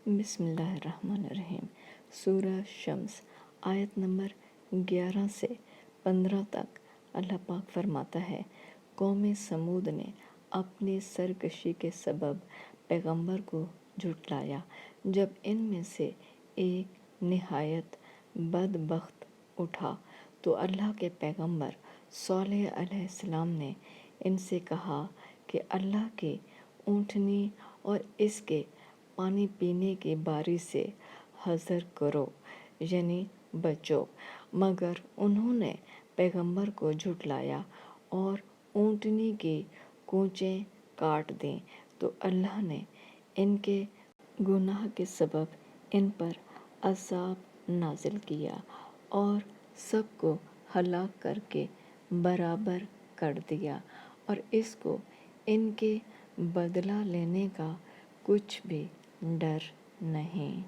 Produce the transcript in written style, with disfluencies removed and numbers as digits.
بسم اللہ الرحمن الرحیم۔ سورہ شمس آیت نمبر 11 سے 15 تک اللہ پاک فرماتا ہے، قوم سمود نے اپنی سرکشی کے سبب پیغمبر کو جھٹلایا۔ جب ان میں سے ایک نہایت بدبخت اٹھا تو اللہ کے پیغمبر صالح علیہ السلام نے ان سے کہا کہ اللہ کی اونٹنی اور اس کے پانی پینے کی باری سے حذر کرو، یعنی بچو۔ مگر انہوں نے پیغمبر کو جھٹلایا اور اونٹنی کی کونچیں کاٹ دیں تو اللہ نے ان کے گناہ کے سبب ان پر عذاب نازل کیا اور سب کو ہلاک کر کے برابر کر دیا، اور اس کو ان کے بدلہ لینے کا کچھ بھی ڈر نہیں۔